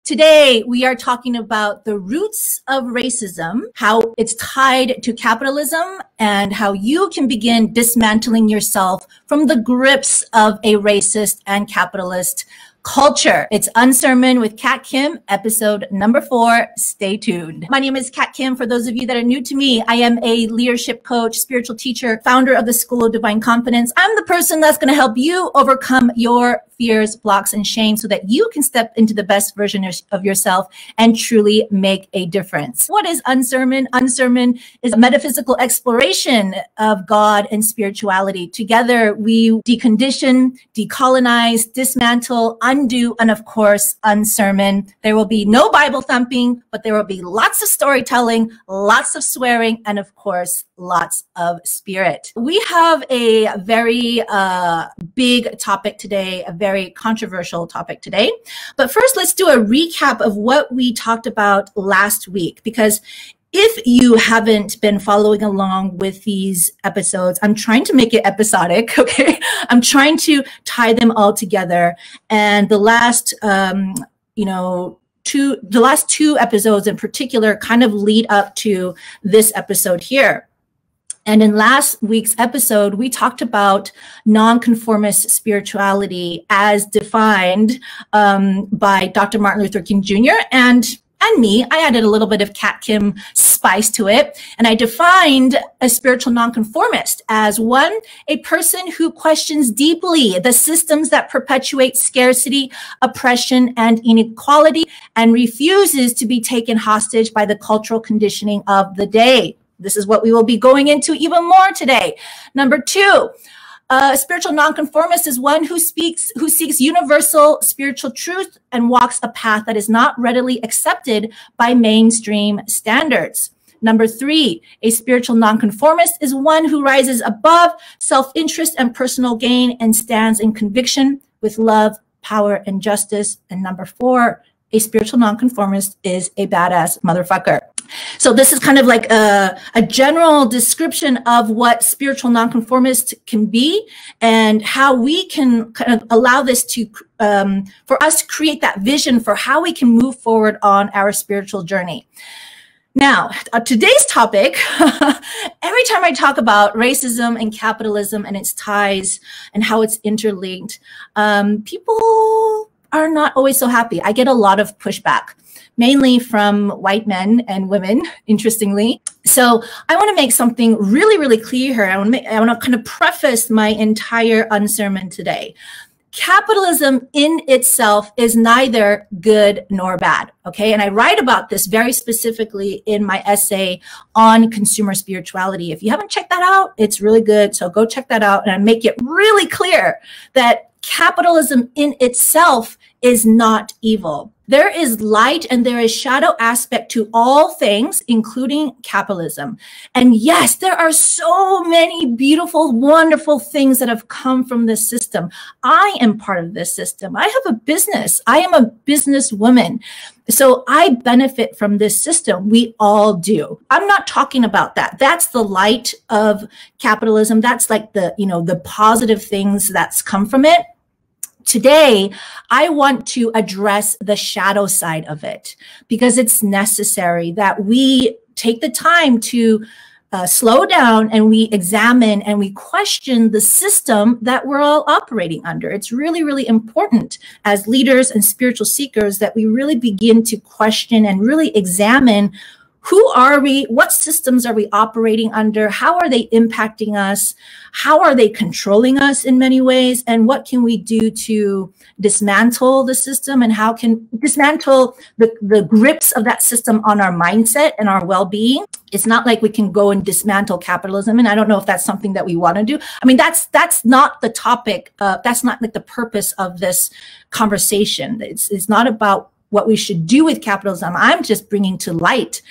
Today, we are talking about the roots of racism, how it's tied to capitalism, and how you can begin dismantling yourself from the grips of a racist and capitalist culture. It's Unsermon with Kat Kim, episode number 4. Stay tuned. My name is Kat Kim. For those of you that are new to me, I am a leadership coach, spiritual teacher, founder of the School of Divine Confidence. I'm the person that's going to help you overcome your fears, blocks, and shame so that you can step into the best version of yourself and truly make a difference. What is Unsermon? Unsermon is a metaphysical exploration of God and spirituality. Together, we decondition, decolonize, dismantle, undo, and of course, unsermon. There will be no Bible thumping, but there will be lots of storytelling, lots of swearing, and of course, lots of spirit. We have a very big topic today, a very controversial topic today. But first, let's do a recap of what we talked about last week, because if you haven't been following along with these episodes, I'm trying to make it episodic, okay? I'm trying to tie them all together. And the last, the last two episodes in particular kind of lead up to this episode here. And in last week's episode, we talked about nonconformist spirituality as defined by Dr. Martin Luther King Jr. and me. I added a little bit of Kat Kim spice to it. And I defined a spiritual nonconformist as one, a person who questions deeply the systems that perpetuate scarcity, oppression, and inequality, and refuses to be taken hostage by the cultural conditioning of the day. This is what we will be going into even more today. Number 2, a spiritual nonconformist is one who seeks universal spiritual truth and walks a path that is not readily accepted by mainstream standards. Number 3, a spiritual nonconformist is one who rises above self-interest and personal gain and stands in conviction with love, power, and justice. And number 4, a spiritual nonconformist is a badass motherfucker. So this is kind of like a general description of what spiritual nonconformist can be and how we can kind of allow this to, for us to create that vision for how we can move forward on our spiritual journey. Now, today's topic, every time I talk about racism and capitalism and its ties and how it's interlinked, people are not always so happy. I get a lot of pushback, mainly from white men and women, interestingly. So I want to make something really, really clear here. I want to kind of preface my entire unsermon today. Capitalism in itself is neither good nor bad, okay? And I write about this very specifically in my essay on consumer spirituality. If you haven't checked that out, it's really good. So go check that out, and I make it really clear that capitalism in itself is not evil. There is light and there is shadow aspect to all things, including capitalism. And yes, there are so many beautiful, wonderful things that have come from this system. I am part of this system. I have a business. I am a businesswoman. So I benefit from this system. We all do. I'm not talking about that. That's the light of capitalism. That's like the positive things that's come from it. Today, I want to address the shadow side of it because it's necessary that we take the time to slow down and we examine and we question the system that we're all operating under. It's really, really important as leaders and spiritual seekers that we really begin to question and really examine who are we? What systems are we operating under? How are they impacting us? How are they controlling us in many ways? And what can we do to dismantle the system, and how can dismantle the grips of that system on our mindset and our well-being? It's not like we can go and dismantle capitalism. And I don't know if that's something that we want to do. I mean, that's not the topic. That's not like the purpose of this conversation. It's not about what we should do with capitalism. I'm just bringing to light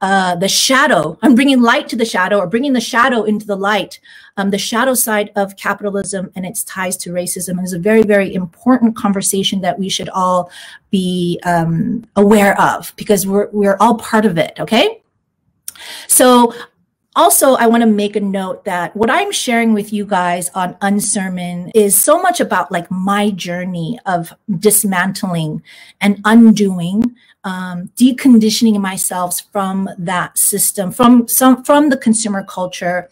the shadow. I'm bringing light to the shadow, or bringing the shadow into the light, the shadow side of capitalism and its ties to racism. And it's a very, very important conversation that we should all be aware of, because we're all part of it, okay? So Also, I want to make a note that what I'm sharing with you guys on Unsermon is so much about like my journey of dismantling and undoing, deconditioning myself from that system, from the consumer culture.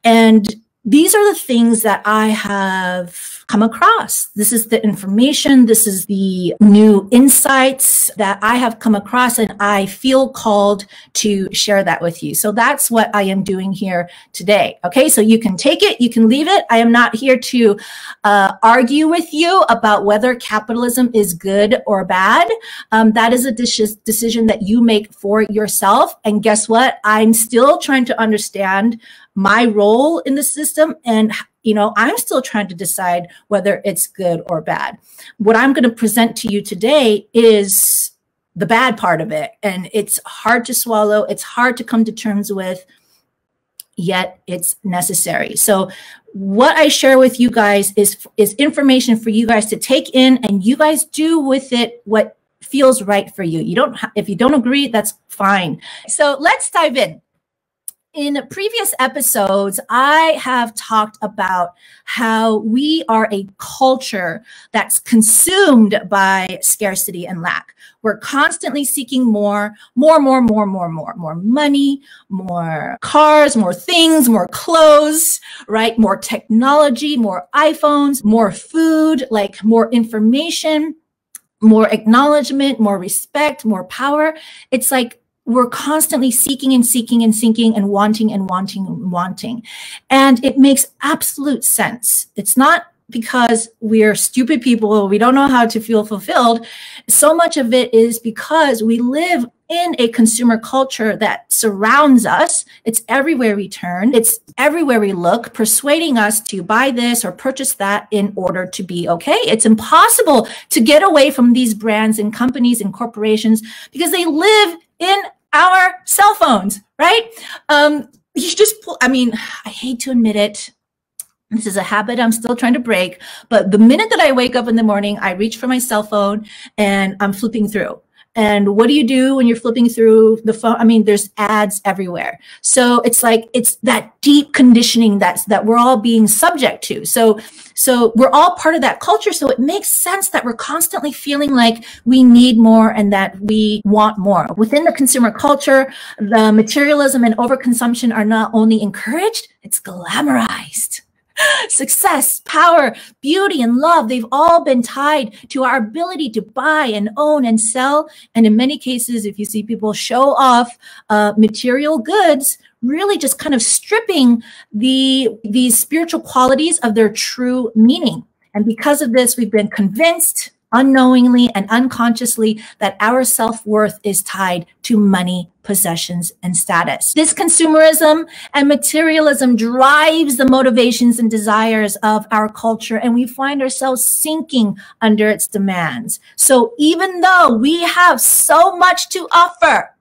And these are the things that I have come across. This is the information. This is the new insights that I have come across, and I feel called to share that with you. So that's what I am doing here today. Okay, so you can take it, you can leave it. I am not here to argue with you about whether capitalism is good or bad. That is a decision that you make for yourself. And guess what? I'm still trying to understand my role in the system, and I'm still trying to decide whether it's good or bad. What I'm going to present to you today is the bad part of it, and it's hard to swallow, it's hard to come to terms with, yet it's necessary. So what I share with you guys is information for you guys to take in, and you guys do with it what feels right for you. If you don't agree, that's fine. So let's dive in. In previous episodes, I have talked about how we are a culture that's consumed by scarcity and lack. We're constantly seeking more money, more cars, more things, more clothes, right? More technology, more iPhones, more food, like more information, more acknowledgement, more respect, more power. It's like we're constantly seeking and seeking and seeking and wanting and wanting and wanting. And it makes absolute sense. It's not because we're stupid people, we don't know how to feel fulfilled. So much of it is because we live in a consumer culture that surrounds us. It's everywhere we turn. It's everywhere we look, persuading us to buy this or purchase that in order to be okay. It's impossible to get away from these brands and companies and corporations because they live in our cell phones, right? You just pull, I hate to admit it. This is a habit I'm still trying to break, but the minute that I wake up in the morning, I reach for my cell phone and I'm flipping through. And what do you do when you're flipping through the phone? There's ads everywhere. So it's like, it's that deep conditioning that we're all being subject to. So we're all part of that culture. So it makes sense that we're constantly feeling like we need more and that we want more. Within the consumer culture, the materialism and overconsumption are not only encouraged, it's glamorized. Success, power, beauty, and love, they've all been tied to our ability to buy and own and sell. And in many cases, if you see people show off material goods, really just kind of stripping these spiritual qualities of their true meaning. And because of this, we've been convinced unknowingly and unconsciously that our self-worth is tied to money, possessions, and status. This consumerism and materialism drives the motivations and desires of our culture, and we find ourselves sinking under its demands. So even though we have so much to offer,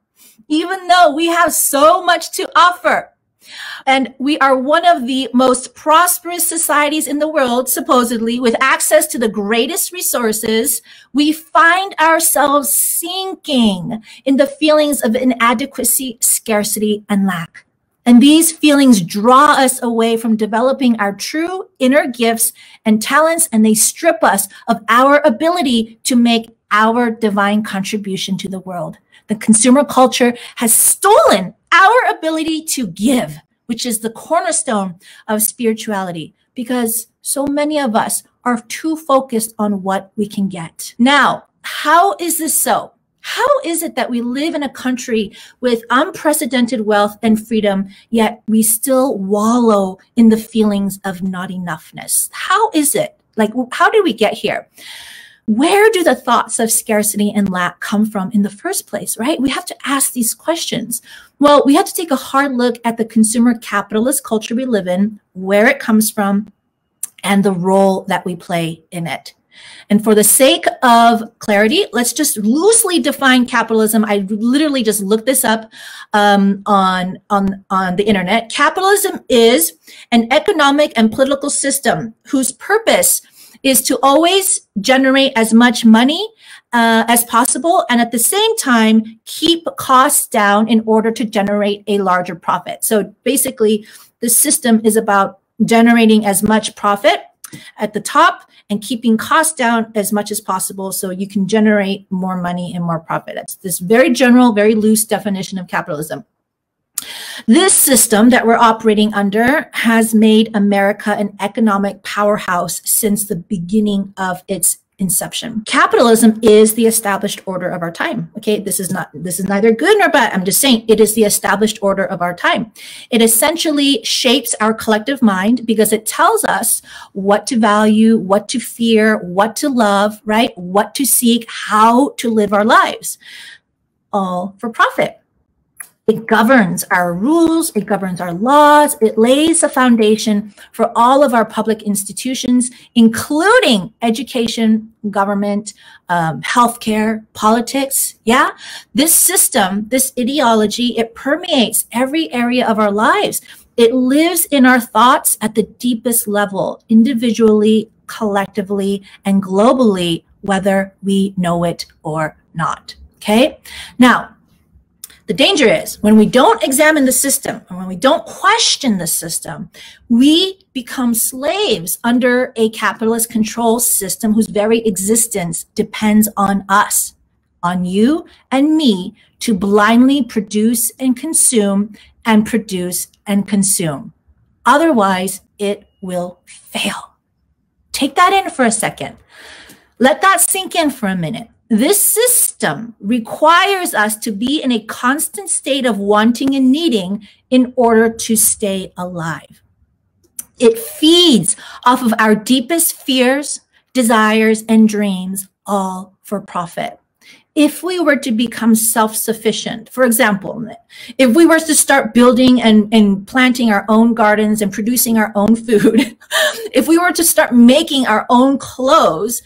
and we are one of the most prosperous societies in the world, supposedly, with access to the greatest resources, we find ourselves sinking in the feelings of inadequacy, scarcity, and lack. And these feelings draw us away from developing our true inner gifts and talents, and they strip us of our ability to make our divine contribution to the world. The consumer culture has stolen our ability to give, which is the cornerstone of spirituality, because so many of us are too focused on what we can get. Now, how is this so? How is it that we live in a country with unprecedented wealth and freedom, yet we still wallow in the feelings of not enoughness? How is it? Like, how did we get here? Where do the thoughts of scarcity and lack come from in the first place, right? We have to ask these questions. Well, we have to take a hard look at the consumer capitalist culture we live in, where it comes from, and the role that we play in it. And for the sake of clarity, let's just loosely define capitalism. I literally just looked this up on the internet. Capitalism is an economic and political system whose purpose is to always generate as much money as possible, and at the same time, keep costs down in order to generate a larger profit. So basically, the system is about generating as much profit at the top and keeping costs down as much as possible so you can generate more money and more profit. That's this very general, very loose definition of capitalism. This system that we're operating under has made America an economic powerhouse since the beginning of its inception. Capitalism is the established order of our time. Okay, this is neither good nor bad. I'm just saying it is the established order of our time. It essentially shapes our collective mind because it tells us what to value, what to fear, what to love, right? What to seek, how to live our lives, all for profit. It governs our rules, it governs our laws, it lays a foundation for all of our public institutions, including education, government, healthcare, politics. Yeah, this system, this ideology, it permeates every area of our lives. It lives in our thoughts at the deepest level, individually, collectively, and globally, whether we know it or not. Okay, now, the danger is when we don't examine the system and when we don't question the system, we become slaves under a capitalist control system whose very existence depends on us, on you and me, to blindly produce and consume and produce and consume. Otherwise, it will fail. Take that in for a second. Let that sink in for a minute. This system requires us to be in a constant state of wanting and needing in order to stay alive. It feeds off of our deepest fears, desires, and dreams, all for profit. If we were to become self-sufficient, for example, if we were to start building and planting our own gardens and producing our own food, if we were to start making our own clothes,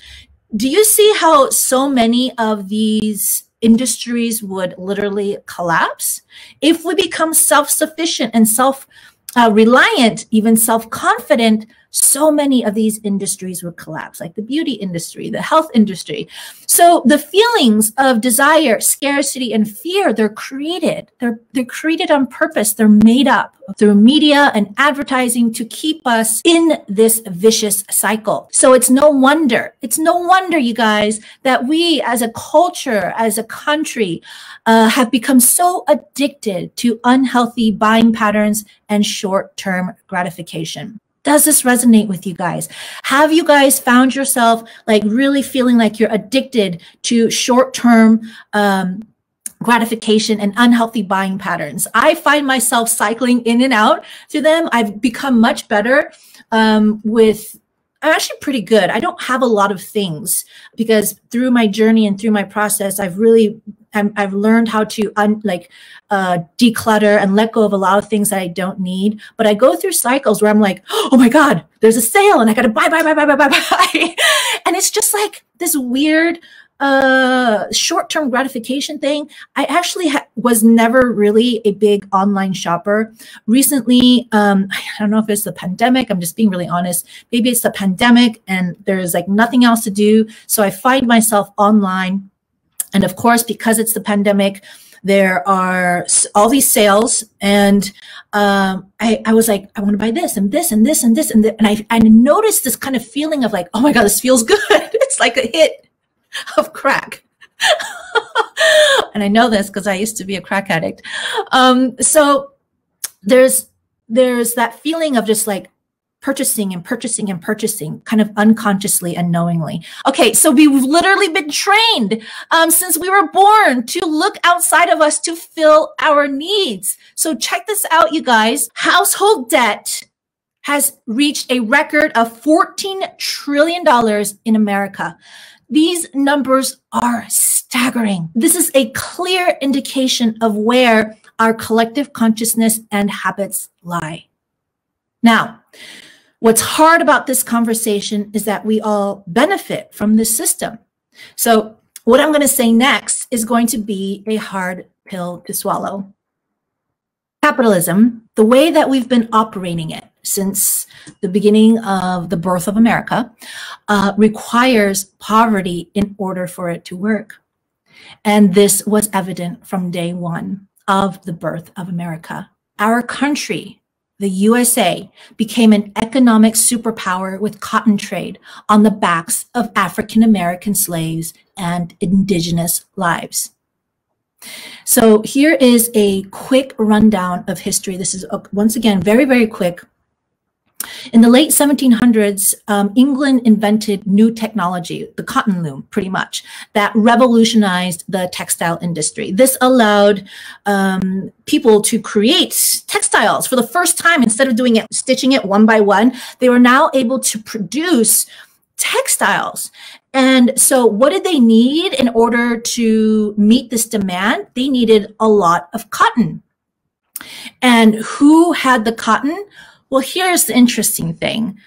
do you see how so many of these industries would literally collapse? If we become self-sufficient and self-reliant, even self-confident, so many of these industries would collapse, like the beauty industry, the health industry. So the feelings of desire, scarcity, and fear, they're created. They're created on purpose. They're made up through media and advertising to keep us in this vicious cycle. So it's no wonder, you guys, that we as a culture, as a country, have become so addicted to unhealthy buying patterns and short-term gratification. Does this resonate with you guys? Have you guys found yourself like really feeling like you're addicted to short-term gratification and unhealthy buying patterns? I find myself cycling in and out to them. I've become much better I'm actually pretty good. I don't have a lot of things because through my journey and through my process, I've learned how to declutter and let go of a lot of things that I don't need. But I go through cycles where I'm like, oh my God, there's a sale and I got to buy. And it's just like this weird short-term gratification thing. I actually was never really a big online shopper. Recently, I don't know if it's the pandemic. I'm just being really honest. Maybe it's the pandemic and there's like nothing else to do. So I find myself online. And of course, because it's the pandemic, there are all these sales. And I was like, I want to buy this and this and this and this. And I noticed this kind of feeling of like, oh my God, this feels good. It's like a hit of crack. And I know this because I used to be a crack addict. So there's that feeling of just like purchasing and purchasing and purchasing, kind of unconsciously and knowingly. Okay, so we've literally been trained since we were born to look outside of us to fill our needs. So check this out, you guys. Household debt has reached a record of $14 trillion in America. These numbers are staggering. This is a clear indication of where our collective consciousness and habits lie. Now, what's hard about this conversation is that we all benefit from this system. So what I'm going to say next is going to be a hard pill to swallow. Capitalism, the way that we've been operating it since the beginning of the birth of America, requires poverty in order for it to work. And this was evident from day one of the birth of America. Our country, the USA, became an economic superpower with cotton trade on the backs of African American slaves and indigenous lives. So here is a quick rundown of history. This is, once again, very, very quick. In the late 1700s, England invented new technology, the cotton loom, pretty much, that revolutionized the textile industry. This allowed people to create textiles for the first time. Instead of doing it, stitching it one by one, they were now able to produce textiles. And so what did they need in order to meet this demand? They needed a lot of cotton. And who had the cotton? Well, here's the interesting thing.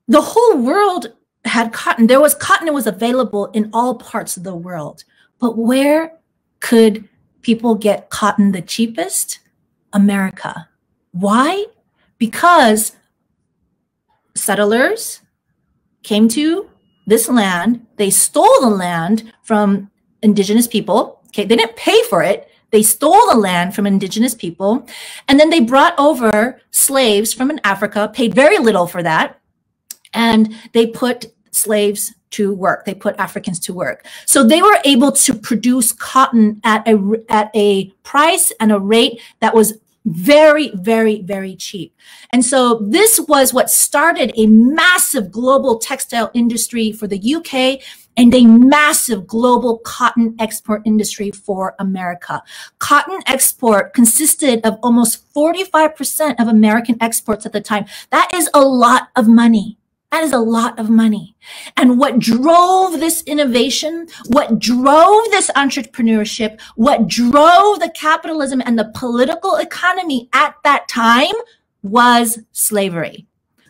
The whole world had cotton. There was cotton that was available in all parts of the world. But where could people get cotton the cheapest? America. Why? Because settlers came to this land. They stole the land from indigenous people. Okay, they didn't pay for it. They stole the land from indigenous people, and then they brought over slaves from Africa, paid very little for that, and they put slaves to work. They put Africans to work. So they were able to produce cotton at a price and a rate that was very, very, very cheap. And so this was what started a massive global textile industry for the UK and a massive global cotton export industry for America. Cotton export consisted of almost 45% of American exports at the time. That is a lot of money. That is a lot of money. And what drove this innovation, what drove this entrepreneurship, what drove the capitalism and the political economy at that time was slavery.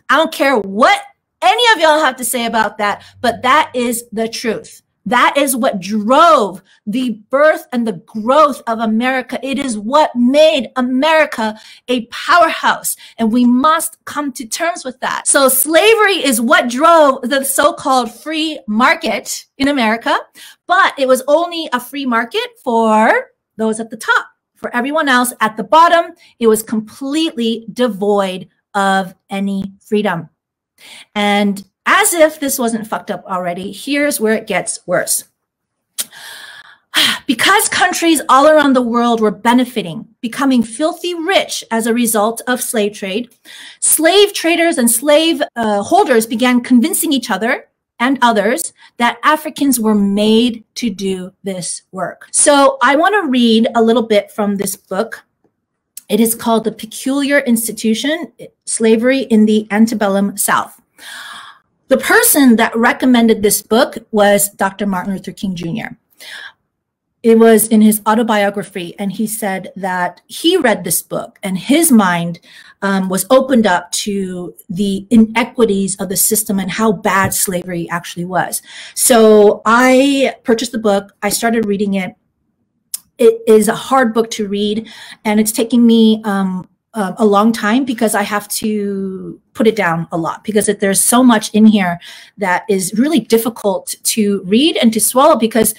I don't care what any of y'all have to say about that, but that is the truth. That is what drove the birth and the growth of America. It is what made America a powerhouse, and we must come to terms with that. So slavery is what drove the so-called free market in America, but it was only a free market for those at the top. For everyone else at the bottom, it was completely devoid of any freedom. And as if this wasn't fucked up already, here's where it gets worse. Because countries all around the world were benefiting, becoming filthy rich as a result of slave trade, slave traders and slave holders began convincing each other and others that Africans were made to do this work. So I want to read a little bit from this book. It is called The Peculiar Institution, Slavery in the Antebellum South. The person that recommended this book was Dr. Martin Luther King Jr. It was in his autobiography, and he said that he read this book and his mind was opened up to the inequities of the system and how bad slavery actually was. So I purchased the book. I started reading it. It is a hard book to read, and it's taking me a long time because I have to put it down a lot because there's so much in here that is really difficult to read and to swallow because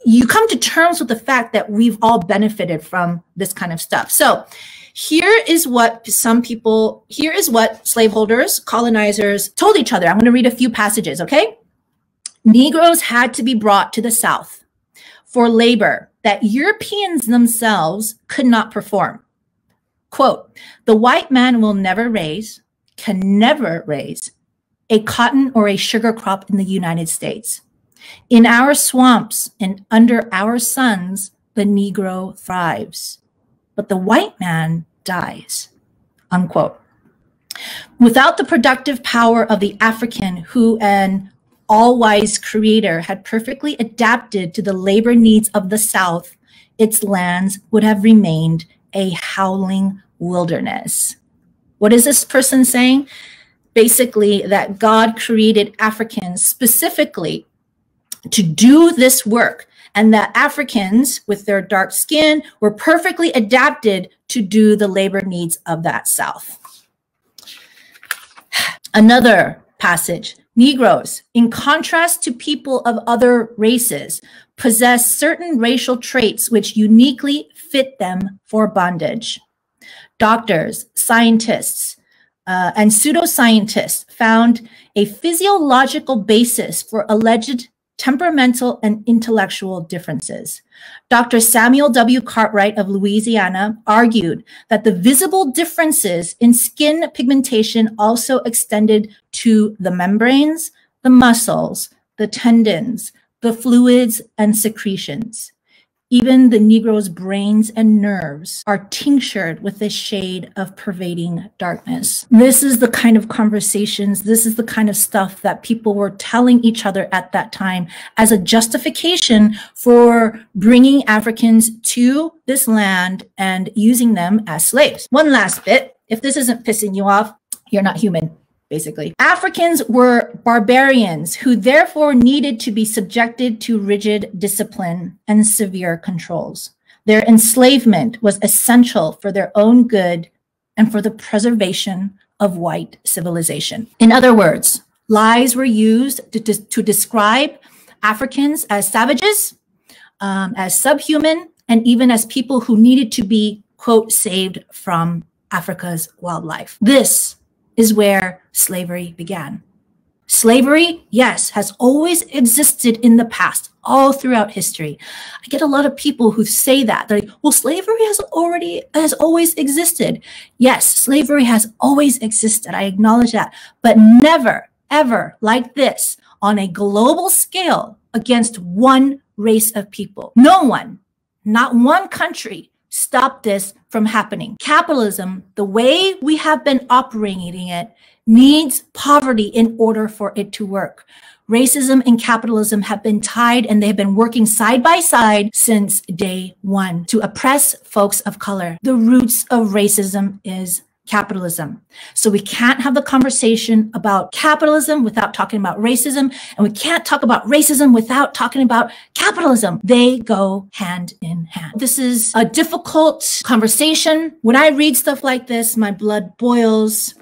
you come to terms with the fact that we've all benefited from this kind of stuff. So here is what slaveholders, colonizers told each other. I'm going to read a few passages, okay? Negroes had to be brought to the South for labor that Europeans themselves could not perform. Quote, the white man will never raise, can never raise a cotton or a sugar crop in the United States. In our swamps and under our suns, the Negro thrives, but the white man dies, unquote. Without the productive power of the African who an all-wise creator had perfectly adapted to the labor needs of the South, its lands would have remained a howling wilderness. What is this person saying? Basically, that God created Africans specifically to do this work, and that Africans with their dark skin were perfectly adapted to do the labor needs of that South. Another passage, Negroes, in contrast to people of other races, possess certain racial traits which uniquely fit them for bondage. Doctors, scientists, and pseudoscientists found a physiological basis for alleged temperamental and intellectual differences. Dr. Samuel W. Cartwright of Louisiana argued that the visible differences in skin pigmentation also extended to the membranes, the muscles, the tendons, the fluids and secretions. Even the Negro's brains and nerves are tinctured with a shade of pervading darkness. This is the kind of conversations, this is the kind of stuff that people were telling each other at that time as a justification for bringing Africans to this land and using them as slaves. One last bit, if this isn't pissing you off, you're not human. Basically, Africans were barbarians who therefore needed to be subjected to rigid discipline and severe controls. Their enslavement was essential for their own good and for the preservation of white civilization. In other words, lies were used to describe Africans as savages, as subhuman, and even as people who needed to be, quote, saved from Africa's wildlife. This is where slavery began. Slavery, yes, has always existed in the past, all throughout history. I get a lot of people who say that. They're like, well, slavery has always existed. Yes, slavery has always existed. I acknowledge that, but never, ever like this on a global scale against one race of people. No one, not one country, stop this from happening. Capitalism, the way we have been operating it, needs poverty in order for it to work. Racism and capitalism have been tied, and they've been working side by side since day one to oppress folks of color. The roots of racism is capitalism. So we can't have the conversation about capitalism without talking about racism, and we can't talk about racism without talking about capitalism. They go hand in hand. This is a difficult conversation. When I read stuff like this, my blood boils.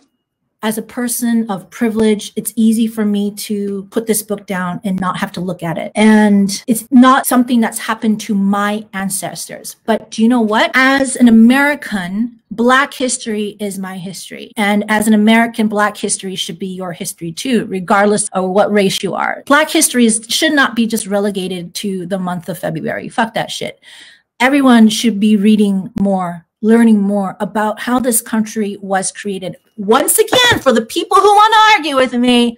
As a person of privilege, it's easy for me to put this book down and not have to look at it. And it's not something that's happened to my ancestors. But do you know what? As an American, Black history is my history. And as an American, Black history should be your history too, regardless of what race you are. Black history should not be just relegated to the month of February. Fuck that shit. Everyone should be reading more, learning more about how this country was created. Once again, for the people who want to argue with me,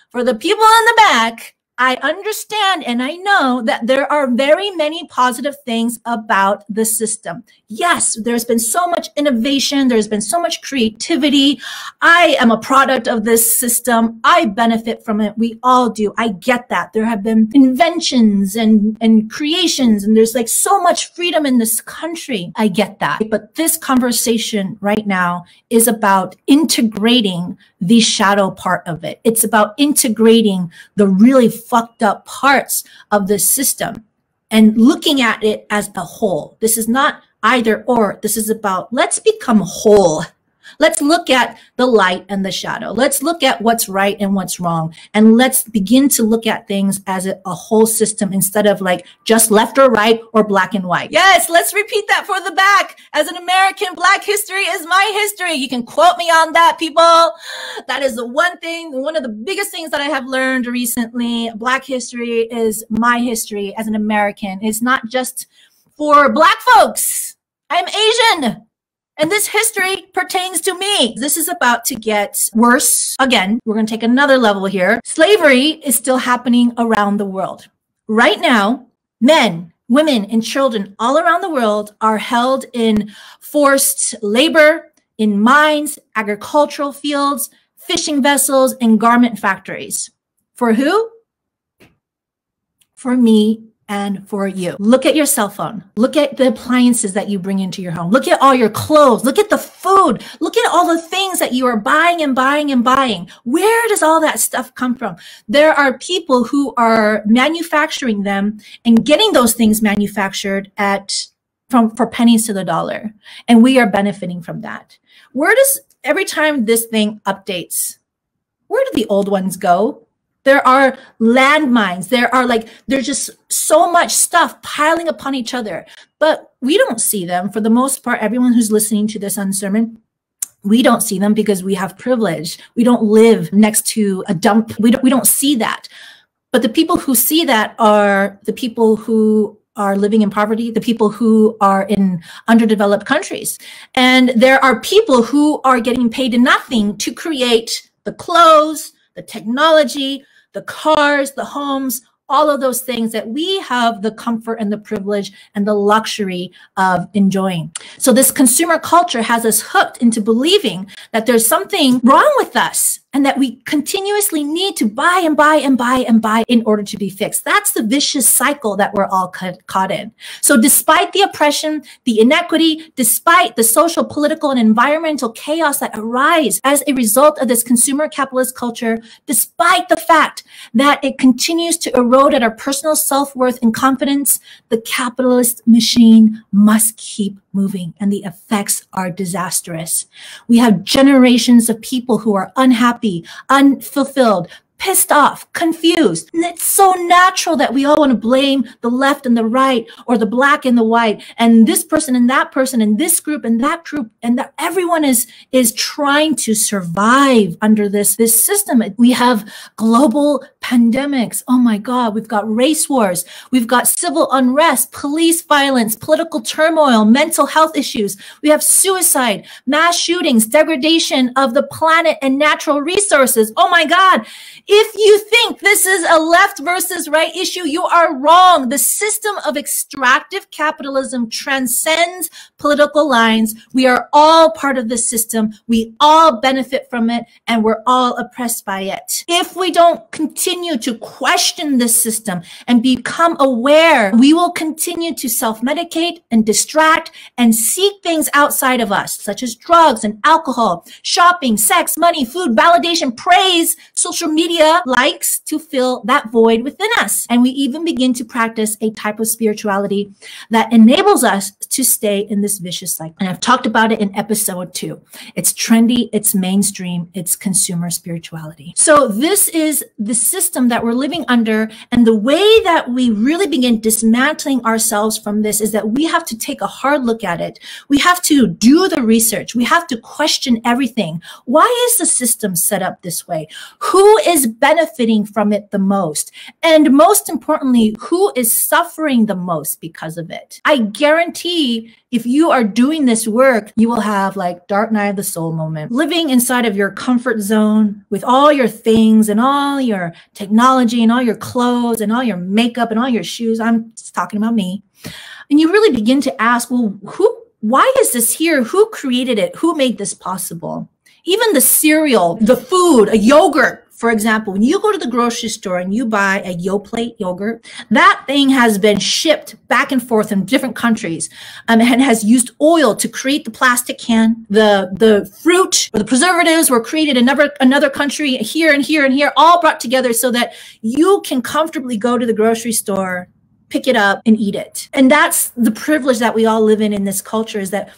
for the people in the back, I understand and I know that there are very many positive things about the system. Yes, there's been so much innovation. There's been so much creativity. I am a product of this system. I benefit from it. We all do. I get that. There have been inventions and creations, and there's like so much freedom in this country. I get that. But this conversation right now is about integrating the shadow part of it. It's about integrating the really fucked up parts of the system and looking at it as a whole. This is not either or. This is about, let's become whole. Let's look at the light and the shadow. Let's look at what's right and what's wrong. And let's begin to look at things as a whole system instead of like just left or right or black and white. Yes, let's repeat that for the back. As an American, Black history is my history. You can quote me on that, people. That is the one thing, one of the biggest things that I have learned recently. Black history is my history as an American. It's not just for Black folks. I'm Asian. And this history pertains to me. This is about to get worse. Again, we're going to take another level here. Slavery is still happening around the world. Right now, men, women, and children all around the world are held in forced labor, in mines, agricultural fields, fishing vessels, and garment factories. For who? For me and for you. Look at your cell phone. Look at the appliances that you bring into your home. Look at all your clothes. Look at the food. Look at all the things that you are buying and buying and buying. Where does all that stuff come from? There are people who are manufacturing them and getting those things manufactured for pennies to the dollar. And we are benefiting from that. Every time this thing updates, where do the old ones go? There are landmines. There's just so much stuff piling upon each other, but we don't see them. For the most part, everyone who's listening to this Unsermon, we don't see them because we have privilege. We don't live next to a dump. We don't see that. But the people who see that are the people who are living in poverty, the people who are in underdeveloped countries. And there are people who are getting paid nothing to create the clothes, the technology, the cars, the homes, all of those things that we have the comfort and the privilege and the luxury of enjoying. So this consumer culture has us hooked into believing that there's something wrong with us and that we continuously need to buy and buy and buy and buy in order to be fixed. That's the vicious cycle that we're all caught in. So despite the oppression, the inequity, despite the social, political, and environmental chaos that arise as a result of this consumer capitalist culture, despite the fact that it continues to erode at our personal self-worth and confidence, the capitalist machine must keep moving, and the effects are disastrous. We have generations of people who are unhappy, unfulfilled, pissed off, confused. And it's so natural that we all want to blame the left and the right, or the black and the white, and this person and that person, and this group and that group, and that everyone is trying to survive under this system. We have global pandemics. Oh my God, we've got race wars. We've got civil unrest, police violence, political turmoil, mental health issues. We have suicide, mass shootings, degradation of the planet and natural resources. Oh my God. If you think this is a left versus right issue, you are wrong. The system of extractive capitalism transcends political lines. We are all part of the system. We all benefit from it, and we're all oppressed by it. If we don't continue to question this system and become aware, we will continue to self-medicate and distract and seek things outside of us, such as drugs and alcohol, shopping, sex, money, food, validation, praise, social media, likes, to fill that void within us. And we even begin to practice a type of spirituality that enables us to stay in this vicious cycle. And I've talked about it in episode 2. It's trendy, it's mainstream, it's consumer spirituality. So this is the system that we're living under. And the way that we really begin dismantling ourselves from this is that we have to take a hard look at it. We have to do the research. We have to question everything. Why is the system set up this way? Who is benefiting from it the most? And most importantly, who is suffering the most because of it? I guarantee if you are doing this work, you will have like dark night of the soul moment, living inside of your comfort zone with all your things and all your technology and all your clothes and all your makeup and all your shoes. I'm just talking about me. And you really begin to ask, well, why is this here? Who created it? Who made this possible? Even the cereal, the food, a yogurt, for example, when you go to the grocery store and you buy a Yoplait yogurt, that thing has been shipped back and forth in different countries and has used oil to create the plastic can. The fruit or the preservatives were created in another country, here and here and here, all brought together so that you can comfortably go to the grocery store, pick it up and eat it. And that's the privilege that we all live in this culture, is that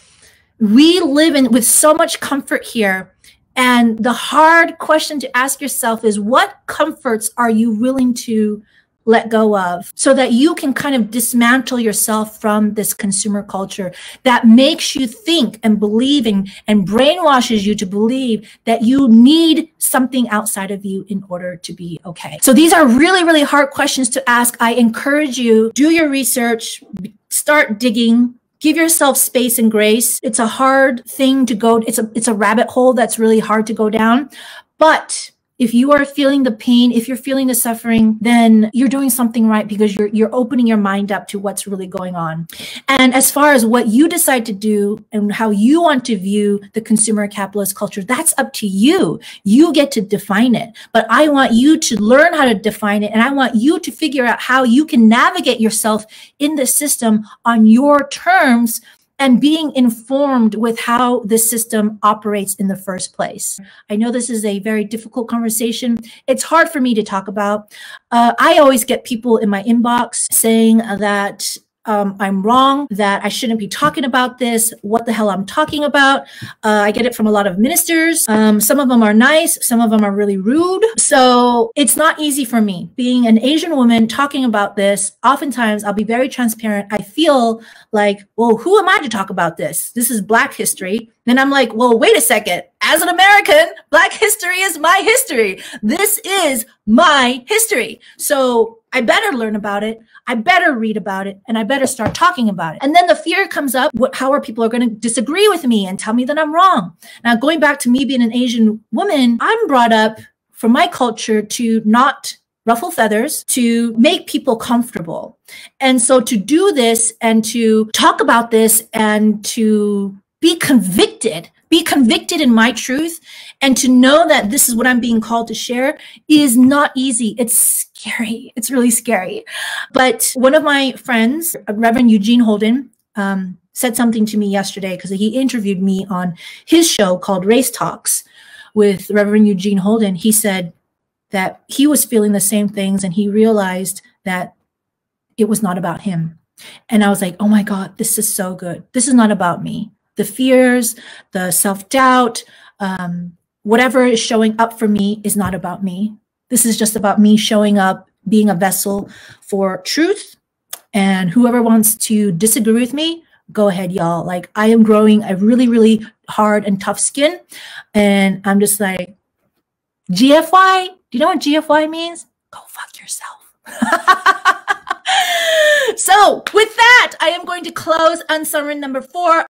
we live in with so much comfort here. And the hard question to ask yourself is, what comforts are you willing to let go of so that you can kind of dismantle yourself from this consumer culture that makes you think and believe and brainwashes you to believe that you need something outside of you in order to be okay. So these are really, really hard questions to ask. I encourage you, do your research, start digging. Give yourself space and grace. It's a hard thing to go. It's a rabbit hole that's really hard to go down. But If you are feeling the pain, if you're feeling the suffering, then you're doing something right, because you're opening your mind up to what's really going on. And as far as what you decide to do and how you want to view the consumer capitalist culture, that's up to you. You get to define it. But I want you to learn how to define it. And I want you to figure out how you can navigate yourself in the system on your terms, and being informed with how the system operates in the first place. I know this is a very difficult conversation. It's hard for me to talk about. I always get people in my inbox saying that I'm wrong, that I shouldn't be talking about this, what the hell I'm talking about. I get it from a lot of ministers. Some of them are nice, some of them are really rude. So it's not easy for me. Being an Asian woman talking about this, oftentimes I'll be very transparent. I feel like, well, who am I to talk about this? This is Black history. Then I'm like, well, wait a second. As an American, Black history is my history. This is my history. So I better learn about it. I better read about it, and I better start talking about it. And then the fear comes up, how are people going to disagree with me and tell me that I'm wrong? Now, going back to me being an Asian woman, I'm brought up from my culture to not ruffle feathers, to make people comfortable. And so to do this and to talk about this and to be convicted in my truth, and to know that this is what I'm being called to share is not easy. It's scary. It's really scary. But one of my friends, Reverend Eugene Holden, said something to me yesterday, because he interviewed me on his show called Race Talks with Reverend Eugene Holden. He said that he was feeling the same things, and he realized that it was not about him. And I was like, oh my God, this is so good. This is not about me. The fears, the self-doubt, whatever is showing up for me is not about me. This is just about me showing up, being a vessel for truth. And whoever wants to disagree with me, go ahead, y'all. Like, I am growing a really, really hard and tough skin. And I'm just like, GFY? Do you know what GFY means? Go fuck yourself. So with that, I am going to close Unsermon number 4.